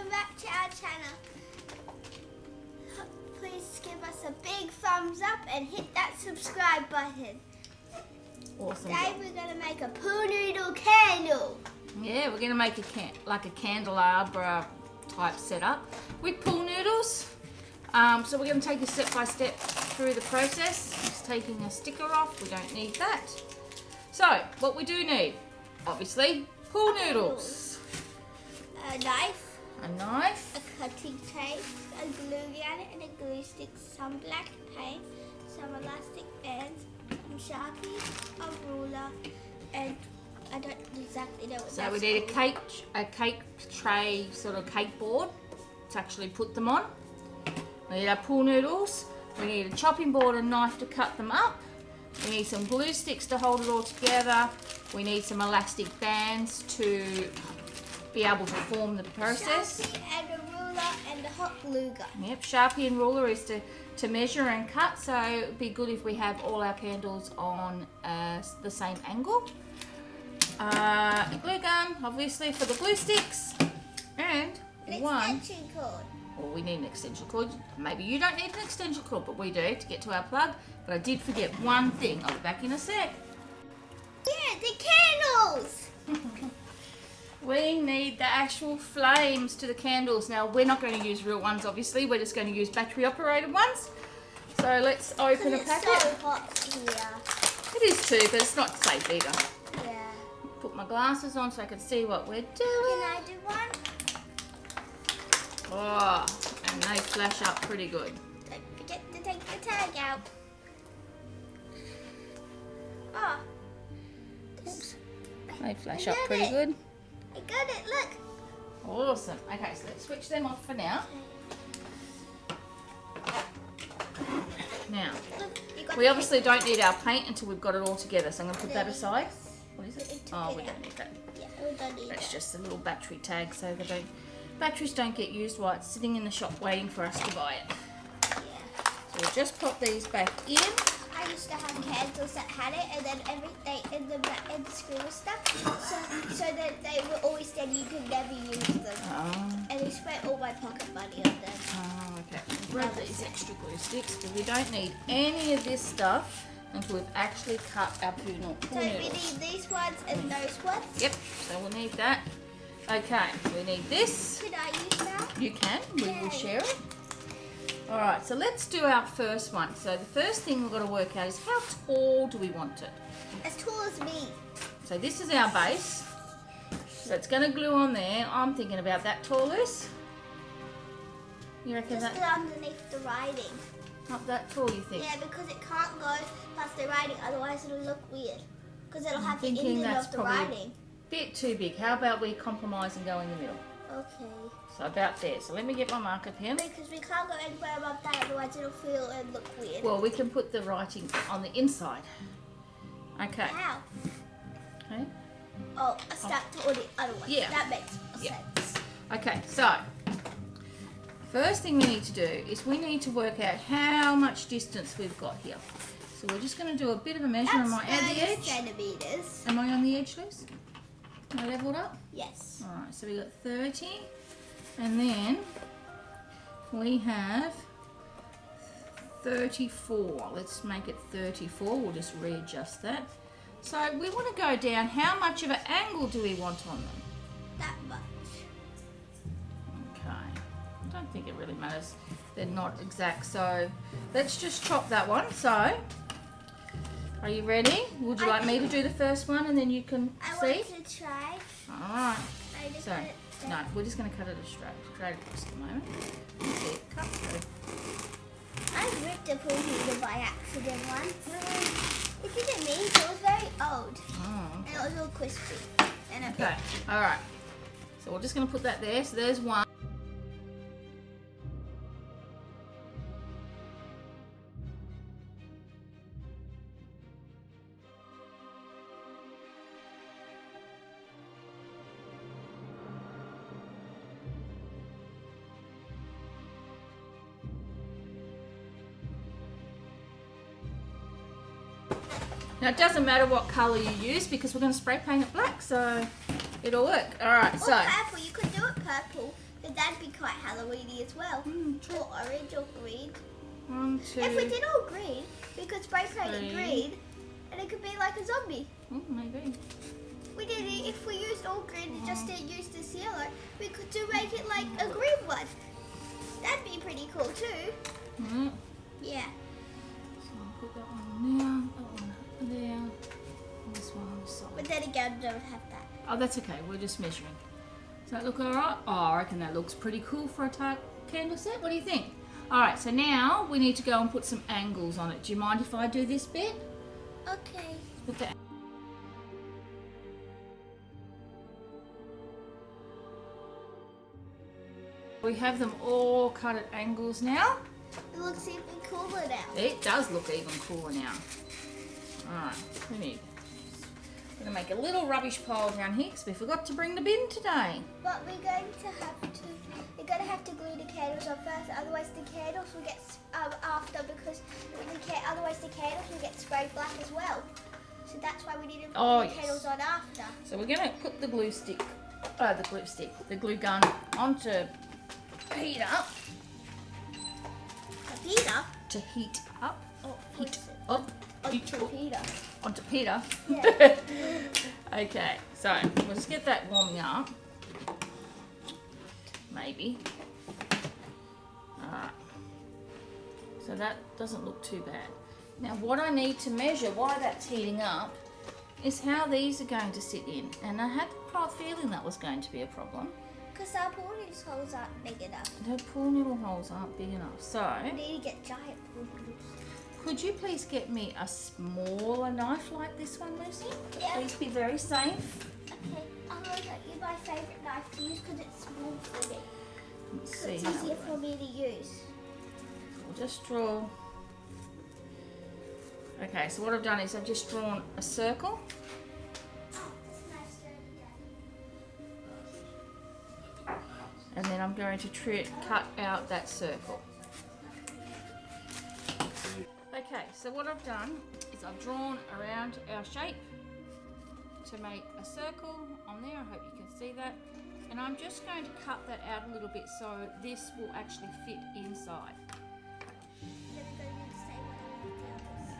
welcome back to our channel. Please give us a big thumbs up and hit that subscribe button. Awesome. Today we're going to make a Peill noodle candle. Yeah, we're going to make a candelabra type setup with Peill noodles. So we're going to take you step by step through the process. Just taking a sticker off, we don't need that. So what we do need, obviously, Peill noodles. A knife. A knife. A cutting tape. A glue gun and a glue stick. Some black paint. Some elastic bands. Some Sharpies. A ruler. And I don't exactly know what So that's we need called. a cake tray, sort of cake board to actually put them on. We need our Peill noodles. We need a chopping board and knife to cut them up. We need some glue sticks to hold it all together. We need some elastic bands to be able to form the process. Sharpie and a ruler and a hot glue gun. Yep, Sharpie and ruler is to measure and cut, so it'd be good if we have all our candles on the same angle. A glue gun, obviously, for the glue sticks. And An one. extension cord. Well, we need an extension cord. Maybe you don't need an extension cord, but we do to get to our plug. But I did forget one thing. I'll be back in a sec. Yeah, the candles! We need the actual flames to the candles. Now, we're not going to use real ones, obviously. We're just going to use battery-operated ones. So let's open a packet. It's so hot here. It is too, but it's not safe either. Yeah. Put my glasses on so I can see what we're doing. Can I do one? Oh, and they flash up pretty good. Don't forget to take the tag out. Oh. Oops. They flash I up got pretty it. good. I got it, look. Awesome. Okay, so let's switch them off for now. Now, Look, you got we the obviously don't need our paint until we've got it all together, so I'm going to put that Then aside. What is it? we took Oh, it we out. don't need that. Yeah, we don't need It's it. just a little battery tag, so batteries don't get used while it's sitting in the shop waiting for us to buy it. Yeah. So we'll just pop these back in. I used to have candles that had it, and then in the screw was stuck, so that they were always dead. You could never use them, Oh, and I spent all my pocket money on them. okay. We'll grab these extra glue sticks because we don't need any of this stuff until we've actually cut our Peill So we noodles. need these ones and those ones. Yep, so we'll need that. Okay, we need this. Could I use that? You can, we will Yay. share it. Alright, so let's do our first one. So the first thing we've got to work out is how tall do we want it? As tall as me. So this is our base. So it's going to glue on there. I'm thinking about that tall, Liz. You reckon Just that underneath the writing. not that tall, you think? Yeah, because it can't go past the writing, otherwise it'll look weird. Because it'll have the thinking ending that's of the probably- writing. Bit too big. How about we compromise and go in the middle? Okay. So about there. So let me get my marker pen. Because we can't go anywhere above that, otherwise it'll feel and look weird. Well, we can put the writing on the inside. Okay. How? Okay. Oh, I stuck to all the other ones. Yeah. That makes more Yeah. sense. Okay, so first thing we need to do is we need to work out how much distance we've got here. So we're just going to do a bit of a measure. Am I at the 30 edge? centimeters. Am I on the edge, Liz? Am I leveled up? Yes. Alright, so we got 30. And then we have 34. Let's make it 34. We'll just readjust that. So we want to go down. How much of an angle do we want on them? That much. Okay. I don't think it really matters. They're not exact. So let's just chop that one. So are you ready? Would you like me to do the first one and then you can I see? want to try. Alright. I just So, put it no, down. we're just going to cut it straight across at the moment. Let's see it cut through. I ripped a Peill noodle by accident once. It didn't mean to. It was very old. Oh, And it was all crispy. And a okay. Alright. So we're just going to put that there. So there's one. Now it doesn't matter what colour you use because we're going to spray paint it black, so it'll work. Alright, Or so purple. You could do it purple. Then that'd be quite Halloweeny as well. True. Or orange or green. 1, 2. If we did all green, we could spray paint it 3. green, and it could be like a zombie. Maybe. We did it if we used all green and just didn't use this yellow. We could make it like a green one. That'd be pretty cool too. Yeah. So I'll put that one there, that one there, and this one on the side. But then again, I don't have that. Oh, that's okay. We're just measuring. Does that look alright? Oh, I reckon that looks pretty cool for a tart candle set. What do you think? Alright, so now we need to go and put some angles on it. Do you mind if I do this bit? Okay. Put that. We have them all cut at angles now. It looks even cooler now. It does look even cooler now. Alright, we're going to make a little rubbish pile down here because we forgot to bring the bin today. But we're going to have to glue the candles on first, otherwise the candles will get after, because otherwise the candles will get sprayed black as well. So that's why we need to put the candles on after. So we're going to put the glue gun onto heat up. To heat up. Oh, Heat up. onto Peter. Onto Peter. Yeah. Okay, so we'll just get that warming up. Maybe. Alright. So that doesn't look too bad. Now what I need to measure while that's heating up is how these are going to sit in. And I had the feeling that was going to be a problem. Because our pool noodles holes aren't big enough. The pool noodle holes aren't big enough. So, We need to get giant pool noodles. could you please get me a smaller knife like this one, Lucy? Yeah. Please be very safe. Okay, I'm going to get you my favourite knife to use because it's small for me. Let's So see it's how easier it for me to use. We'll just draw. Okay, so what I've done is I've just drawn a circle. And then I'm going to cut out that circle. Okay, so what I've done is I've drawn around our shape to make a circle on there. I hope you can see that. And I'm just going to cut that out a little bit so this will actually fit inside. Then I'm going to say what I want the others.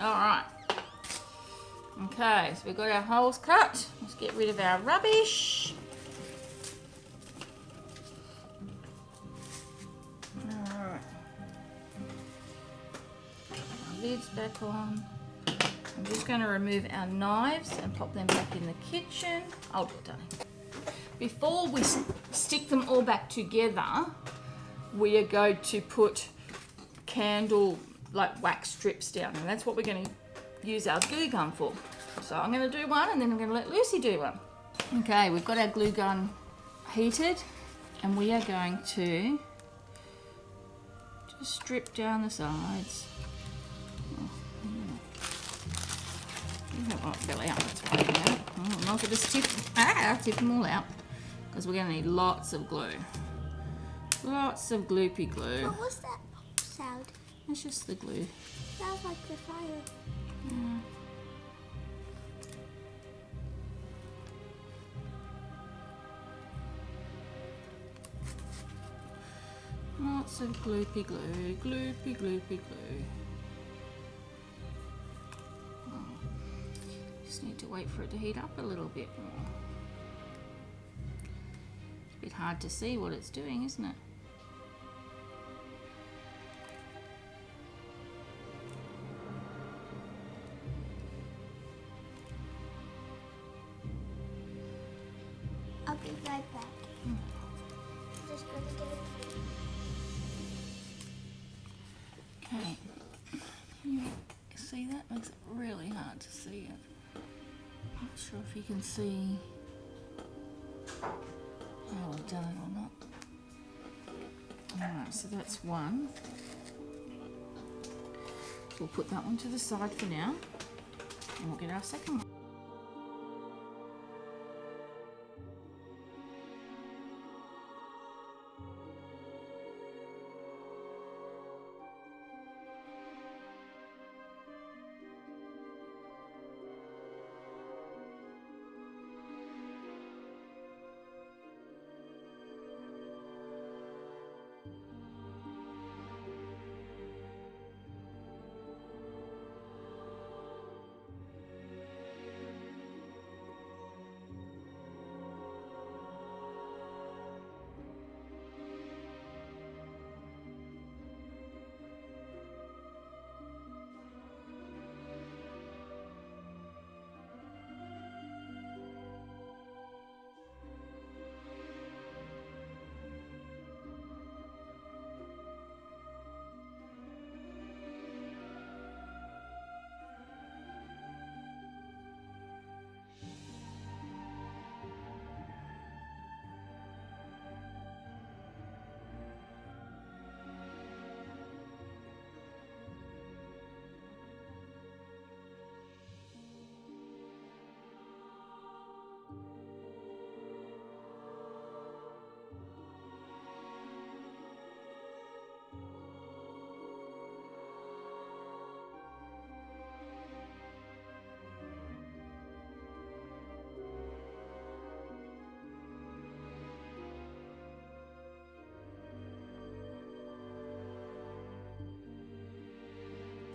Alright. Okay, so we've got our holes cut. Let's get rid of our rubbish. Alright. Our lid's back on. I'm just going to remove our knives and pop them back in the kitchen. I'll do it, darling. Before we stick them all back together, we are going to put candle wax strips down, and that's what we're going to use our glue gun for. So I'm going to do one and then I'm going to let Lucy do one. Okay, we've got our glue gun heated and we are going to just strip down the sides. Oh, fell out, that's why. I'm not going to tip them all out because we're going to need lots of glue. Lots of gloopy glue. What was that sound? It's just the glue. Sounds like the fire. Yeah. Lots of gloopy glue, gloopy glue. Oh. Just need to wait for it to heat up a little bit more. It's a bit hard to see what it's doing, isn't it? I'll be right back. Just going to get it. see that? Makes it really hard to see it. Not sure if you can see how I've done it or not. Alright, so that's one. We'll put that one to the side for now, and we'll get our second one.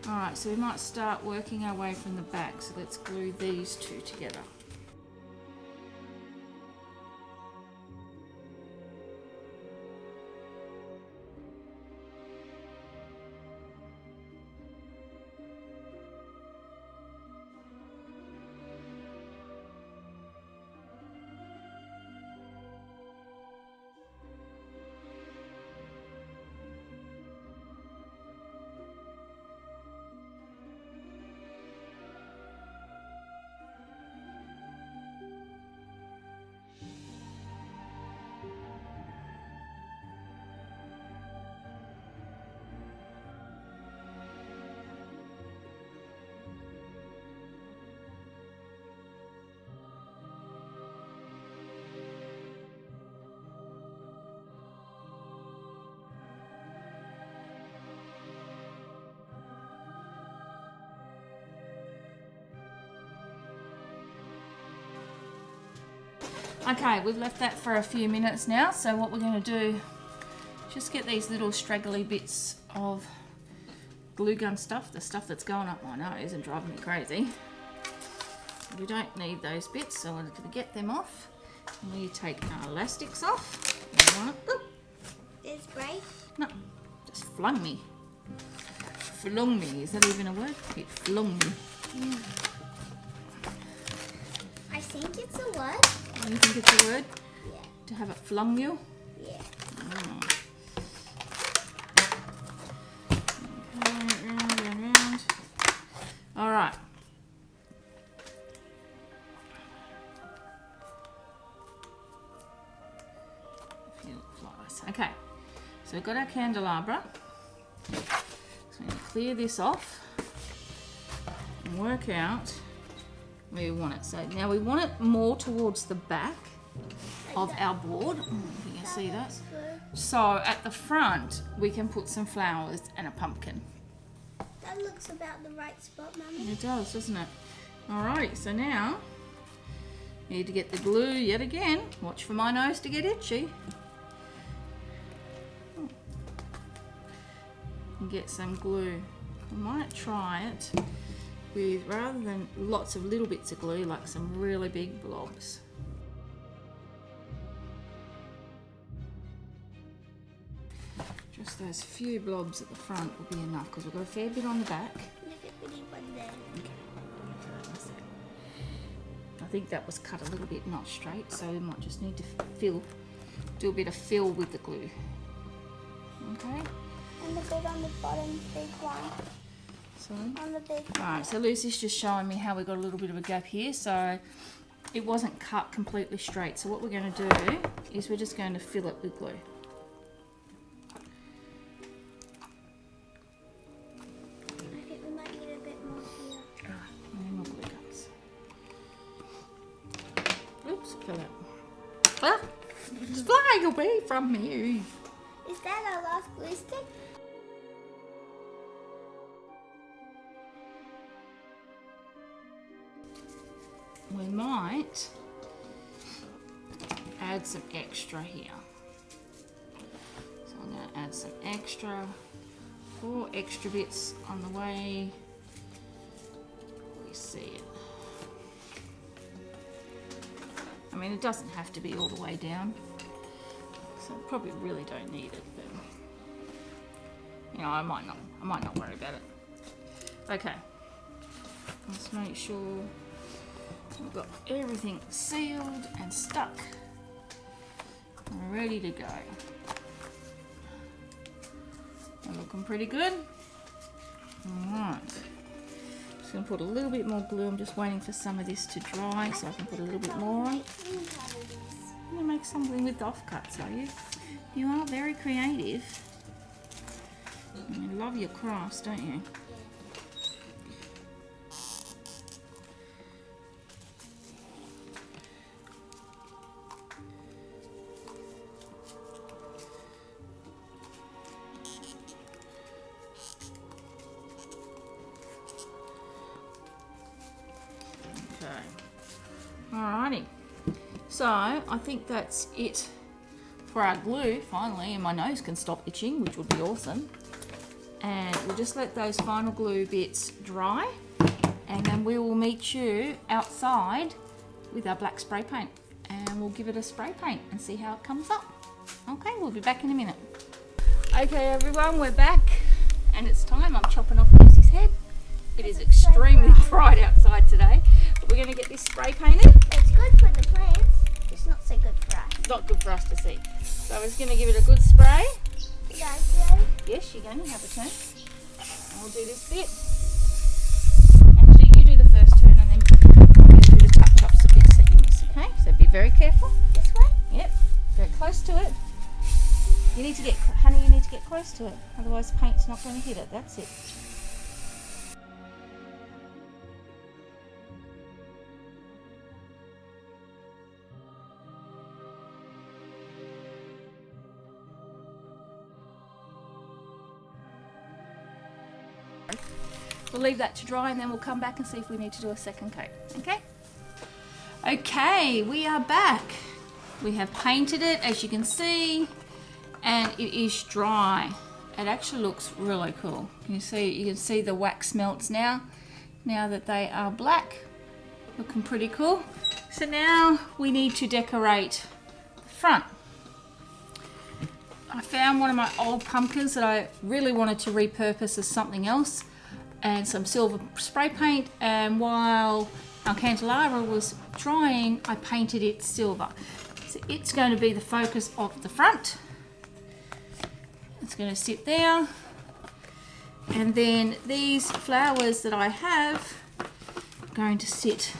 Alright, so we might start working our way from the back, so let's glue these two together. Okay, we've left that for a few minutes now, so what we're going to do, just get these little straggly bits of glue gun stuff, the stuff that's going up my nose and driving me crazy. We don't need those bits, so we're going to get them off. And we take our elastics off. There's break. No, just flung me. Flung me, is that even a word? It flung me. I think it's a word. You think it's a word? Yeah. To have it flung you? Yeah. Oh. Okay, round. Alright. Okay, so we've got our candelabra. So I'm going to clear this off and work out where we want it. So now we want it more towards the back of our board. You can see that. So at the front we can put some flowers and a pumpkin. That looks about the right spot, Mummy. It does, doesn't it? Alrighty, so now you need to get the glue yet again. Watch for my nose to get itchy. And get some glue. I might try it with, rather than lots of little bits of glue, like some really big blobs. Just those few blobs at the front will be enough because we've got a fair bit on the back. Look at the one there. Okay. I think that was cut a little bit not straight, so we might just need to do a bit of fill with the glue. Okay. And the bit on the bottom, big one. Sorry. On the big. Alright, so Lucy's just showing me how we got a little bit of a gap here. So it wasn't cut completely straight. So what we're going to do is we're just going to fill it with glue. I think we might need a bit more here. Alright, and more glue guns. Oops, fell out. Ah, it's flying away from me. Is that our last glue stick? We might add some extra here. So I'm going to add some extra, 4 extra bits on the way we see it. I mean, it doesn't have to be all the way down, so probably really don't need it, but you know, I might not worry about it. Okay, let's make sure we've got everything sealed and stuck. We're ready to go. We're looking pretty good. Alright. Just going to put a little bit more glue. I'm just waiting for some of this to dry so I can put a little bit more on. You're going to make something with offcuts, are you? You are very creative. You love your crafts, don't you? Alrighty, so I think that's it for our glue finally, and my nose can stop itching, which would be awesome. And we'll just let those final glue bits dry, and then we will meet you outside with our black spray paint, and we'll give it a spray paint and see how it comes up. Okay, we'll be back in a minute. Okay everyone, we're back, and it's time. I'm chopping off Lucy's head. It is extremely bright outside today. We're going to get this spray painted. It's good for the plants. It's not so good for us. Not good for us to see. So I'm just going to give it a good spray. Guys, Yes, you're going to have a turn. I'll do this bit. Actually, you do the first turn and then I'm going to do the touch-ups of bits that you miss, okay? So be very careful. this way? Yep, very close to it. You need to get, honey, you need to get close to it. Otherwise paint's not going to hit it. That's it. We'll leave that to dry and then we'll come back and see if we need to do a second coat, okay? Okay, we are back. We have painted it, as you can see, and it is dry. It actually looks really cool. You can see the wax melts now that they are black. Looking pretty cool. So now we need to decorate the front. I found one of my old pumpkins that I really wanted to repurpose as something else, and some silver spray paint, and while our candelabra was drying I painted it silver. So it's going to be the focus of the front. It's going to sit there, and then these flowers that I have are going to sit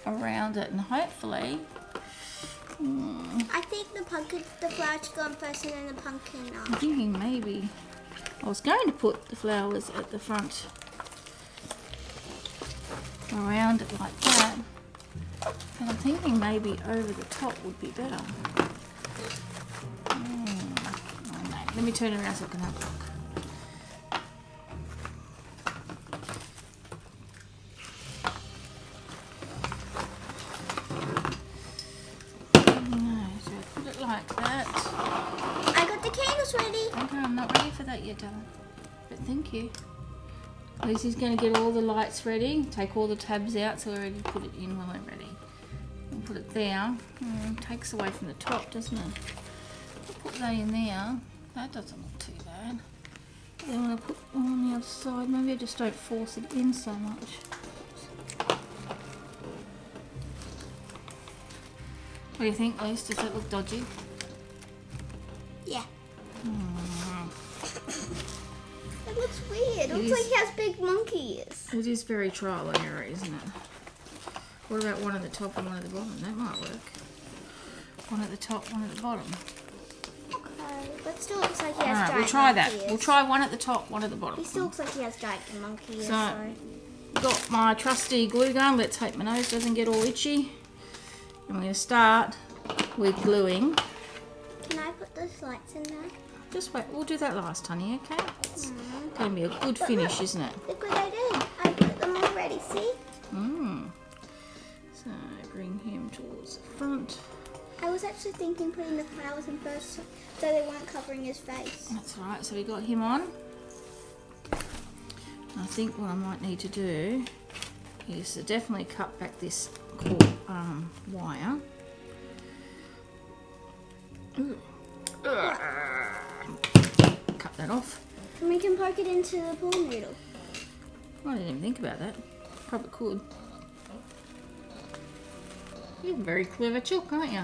around it, and hopefully I think the flower should go on first and then the pumpkin I'm thinking maybe I was going to put the flowers at the front around it like that, but I'm thinking maybe over the top would be better. Oh no. Let me turn around so I can have a look. So put it like that. I got the candles ready. Okay, I'm not ready for that yet, darling. But thank you. Lucy's going to get all the lights ready. Take all the tabs out so we're ready to put it in when we're ready. We'll put it there. Takes away from the top, doesn't it? I'll put that in there. That doesn't look too bad. Then when I put one on the other side, maybe I just don't force it in so much. What do you think, Luce? Does that look dodgy? Yeah. Mm. Let me looks weird. It looks like he has big monkey ears. It is very trial and error, isn't it? What about one at the top and one at the bottom? That might work. One at the top, one at the bottom. Okay, but still looks like he has Alright, giant we'll try monkey that. ears. We'll try one at the top, one at the bottom. He still looks like he has giant monkey ears. So, got my trusty glue gun. Let's hope my nose doesn't get all itchy. And we're going to start with gluing. Can I put the lights in there? Just wait, we'll do that last, honey, okay? It's going to be a good finish, look, isn't it? Look what I did. I put them already, see? So, bring him towards the front. I was actually thinking putting the flowers in first so they weren't covering his face. That's right, so we got him on. I think what I might need to do is to definitely cut back this cord, wire. Cut that off. And we can poke it into the pool noodle. I didn't even think about that. Probably could. You're a very clever chook, aren't you?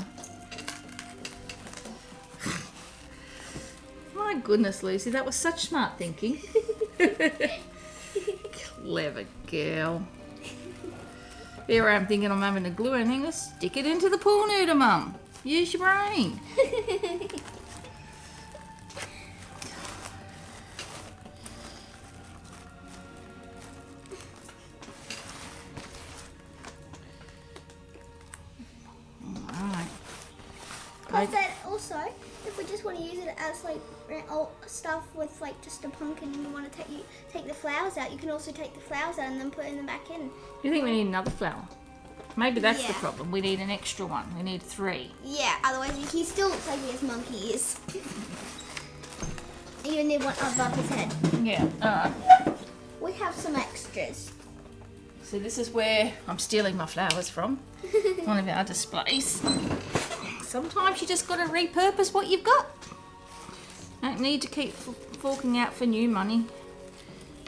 My goodness, Lucy, that was such smart thinking. Clever girl. There I am thinking I'm having to glue anything. Let's stick it into the pool noodle, Mum. Use your brain. Because then also, if we just want to use it as like stuff with like just a pumpkin and you want to take the flowers out, you can also take the flowers out and then put them back in. You think we need another flower? Maybe that's the Yeah. problem. We need an extra one. We need 3. Yeah, otherwise he still looks like he has monkey ears. And you need one above his head. Yeah, alright. We have some extras. So this is where I'm stealing my flowers from. One of our displays. Sometimes you just got to repurpose what you've got. Don't need to keep forking out for new money,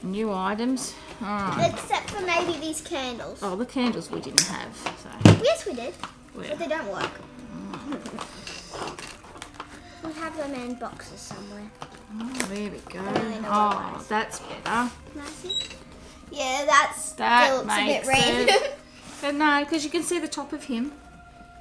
new items. Alright. Except for maybe these candles. Oh, the candles we didn't have. So Yes, we did. where? But they don't work. We'll have them in boxes somewhere. Oh, there we go. I really know Oh, what that's better. Can I see? Yeah, that That looks a bit makes random. it. But no, because you can see the top of him.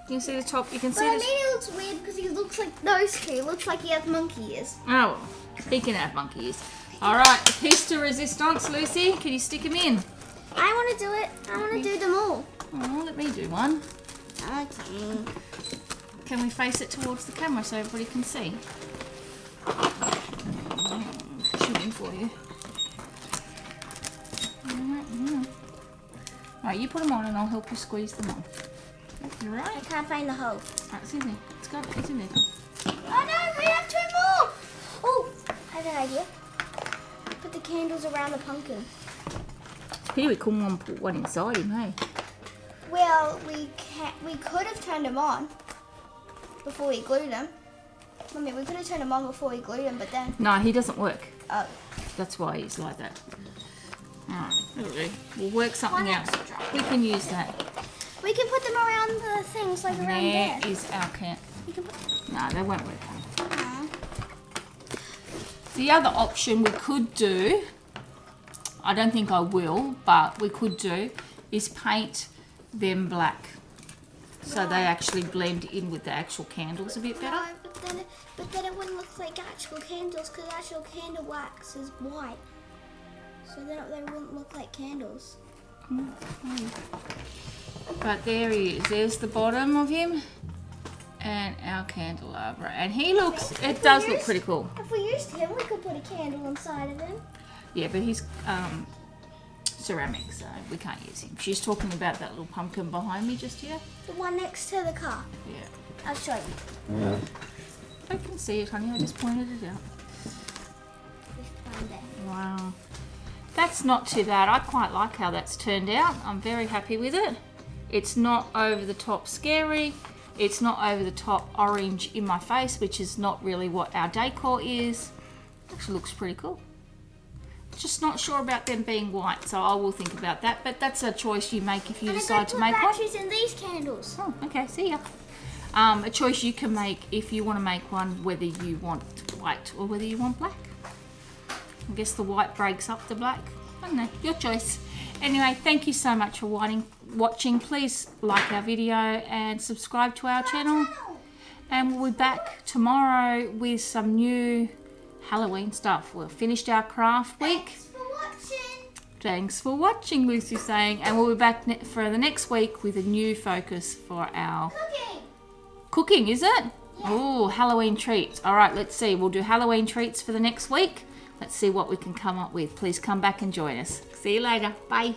You can see the top. You can But see I the. mean, it looks weird because he looks like those two. Looks like he has monkey ears. Oh, well, he can have monkey ears. All right, the piece de resistance, Lucy. Can you stick him in? I want to do it. I want to do them all. Oh, let me do one. Okay. Can we face it towards the camera so everybody can see? Push him in for you. Right, you put them on and I'll help you squeeze them on. You right? I can't find the hole. Right, it's in there. It's in there. Oh no, we have 2 more. Oh, I have an idea. Put the candles around the pumpkin. Here we couldn't put one inside him, hey? Well, we could have turned them on before we glued them. I mean, we could have turned them on before we glued them, but then... No, he doesn't work. Oh. That's why he's like that. Alright, that'll do. We'll work something One out. extra. We can use that. We can put them around the things, like around there. There is our can. We can put... No, they won't work. Aw. The other option we could do, I don't think I will, but we could do, is paint them black. So they actually blend in with the actual candles a bit better. No, but then it wouldn't look like actual candles because actual candle wax is white. So then they wouldn't look like candles. But there he is. There's the bottom of him and our candelabra. And he looks, it does look pretty cool. If we used him, we could put a candle inside of him. Yeah, but he's ceramic, so we can't use him. She's talking about that little pumpkin behind me just here. The one next to the car. Yeah. I'll show you. I can see it, honey. I just pointed it out. Just find it. Wow. That's not too bad. I quite like how that's turned out. I'm very happy with it. It's not over the top scary. It's not over the top orange in my face, which is not really what our decor is. Actually looks pretty cool. Just not sure about them being white, so I will think about that. But that's a choice you make if you decide to make one. batteries in these candles. Oh, okay. See ya. A choice you can make if you want to make one, whether you want white or whether you want black. I guess the white breaks up the black. I don't know, your choice. Anyway, thank you so much for watching. Please like our video and subscribe to our channel. And we'll be back tomorrow with some new Halloween stuff. We've finished our craft week. Thanks for watching. Thanks for watching, Lucy's saying. And we'll be back for the next week with a new focus for our... Cooking, is it? Yeah. Oh, Halloween treats. All right, let's see. We'll do Halloween treats for the next week. Let's see what we can come up with. Please come back and join us. See you later. Bye.